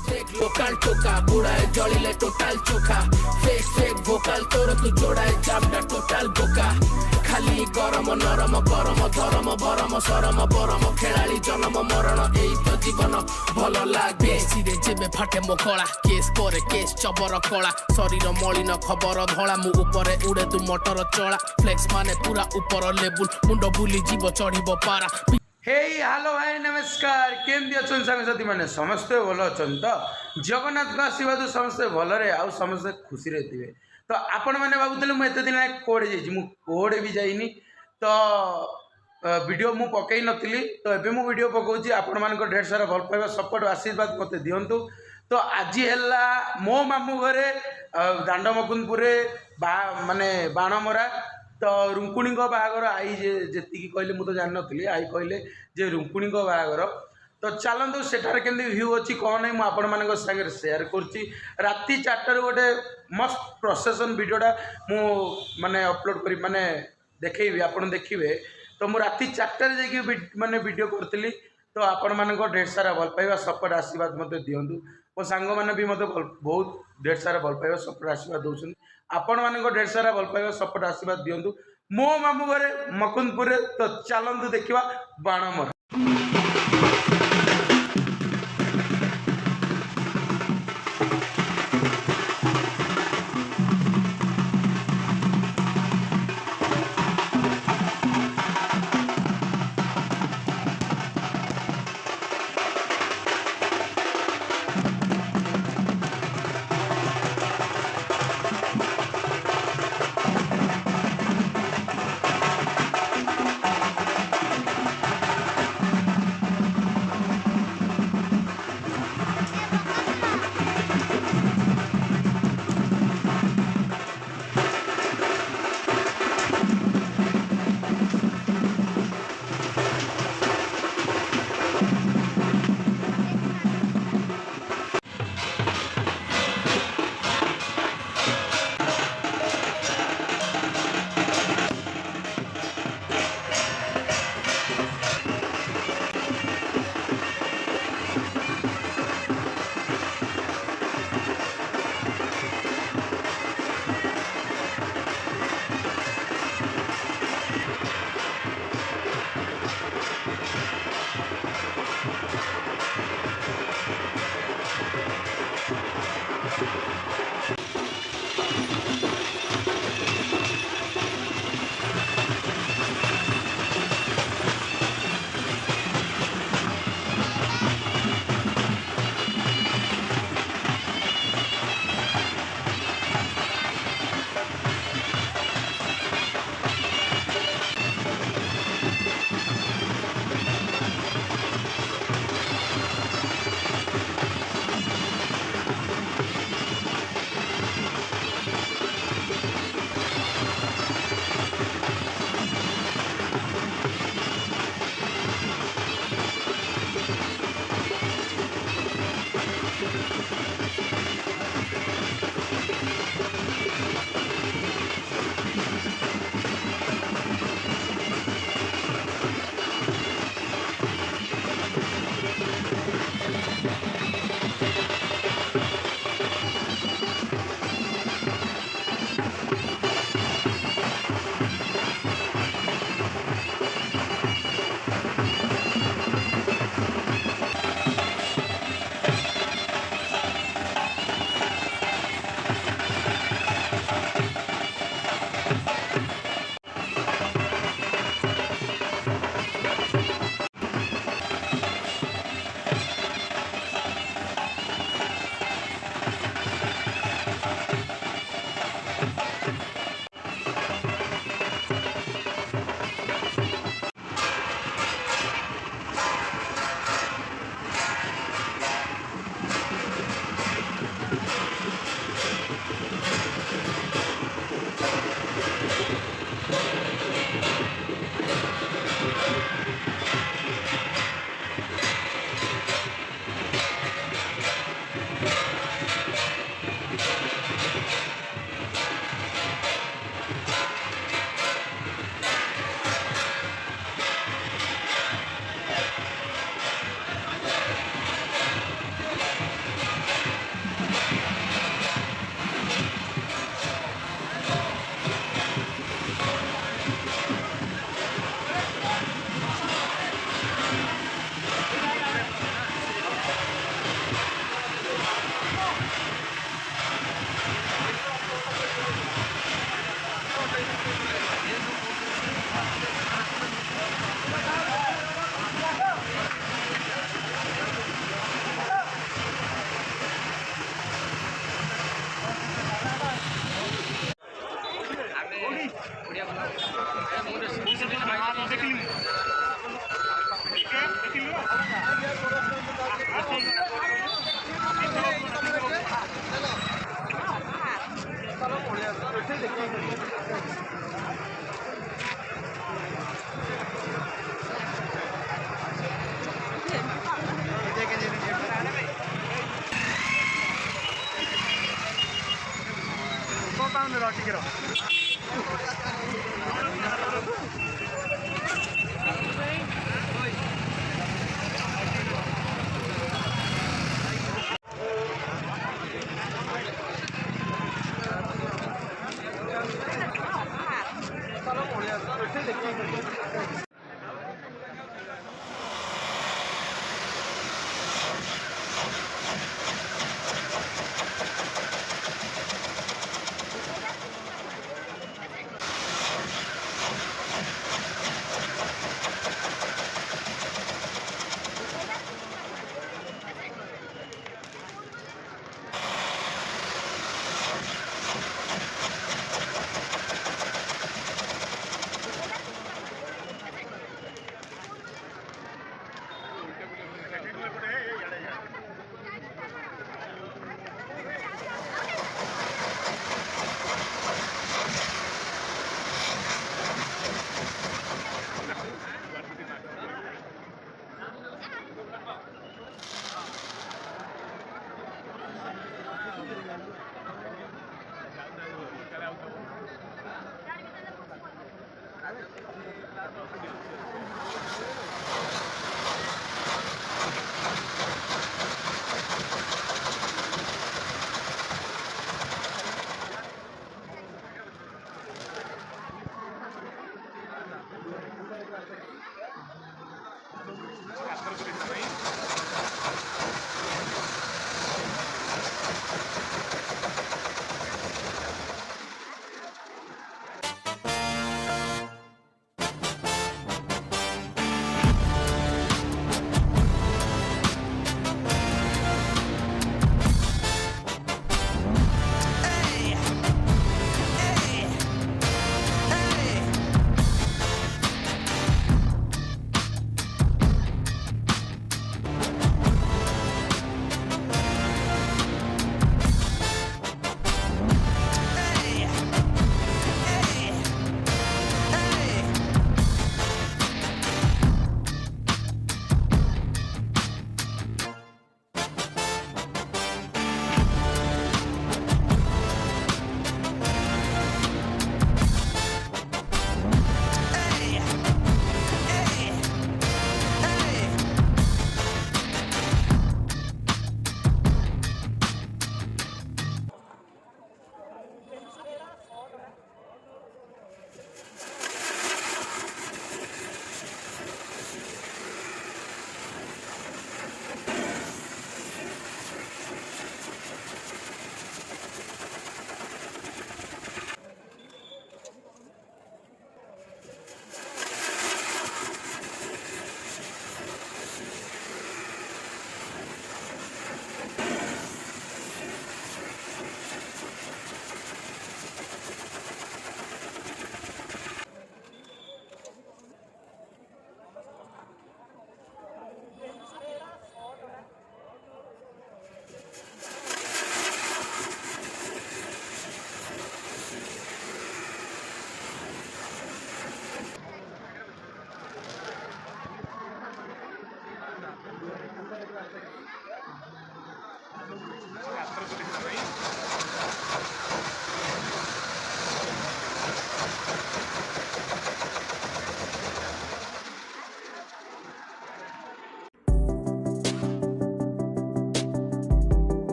fake local टोका बुड़ाए जलिले total चोखा fake fake Bhokaal तोर तू जोड़ाए जामटा total बोका खाली गरम नरम गरम धरम बरम सरम बरम खेलाड़ी जन्म मरण एई तो जीवन भल लागे सिरे जेबे फाटे मो कला केस परे केस चबर कला शरीर मलिन खबर धला मु ऊपरे उड़े तू मोटर चला फ्लेक्स माने पूरा ऊपर लेवल मुंड बुली जीव चढ़िबो पारा हे हेलो हाय नमस्कार केमती अच्छा सांगसाथी मैंने समस्ते भल अच्छा तो जगन्नाथ आशीर्वाद समस्ते भलरे आउ समस्ते खुशी थे तो आपण मैंने भावुले मुझे दिन कोड़े जाइए भी जाइनी तो वीडियो मु पकई नी तो एबे मु वीडियो पकाउची आपण मान ढेर सारा भल पाइबा सपोर्ट आशीर्वाद मत दिंतु तो आज है मो मामू घरे दांड मुकुंदपुर माने बाणमरा तो रुंकुणी बाहागर आई जी कहले मुझे जान नी आई कहले जे रुंकुणी बाहागर तो चलतु सेठार केमती व्यू अच्छी कौन नहीं मुझे सागर सेयार करुच्ची राति 4टार गोटे मस्त प्रोसेसन वीडियोटा मु माने अपलोड कर माने देखी आपड़ देखिए तो मुझे राति 4टार जाकि माने वीडियो करी तो आपण मान ढेर सारा भल पाइबा सपोर्ट आशीर्वाद मत दिंतु मो सांग मैंने भी मत बहुत ढेर सारा भल पाइबा सपोर्ट आशीर्वाद दौरान आपण मान ढेर सारा भल पाइबा सपोर्ट आशीर्वाद दिंतु मो मामू घरे मुकुंदपुर तो चलतु देखा बाणमरा ଟିକେ ରହ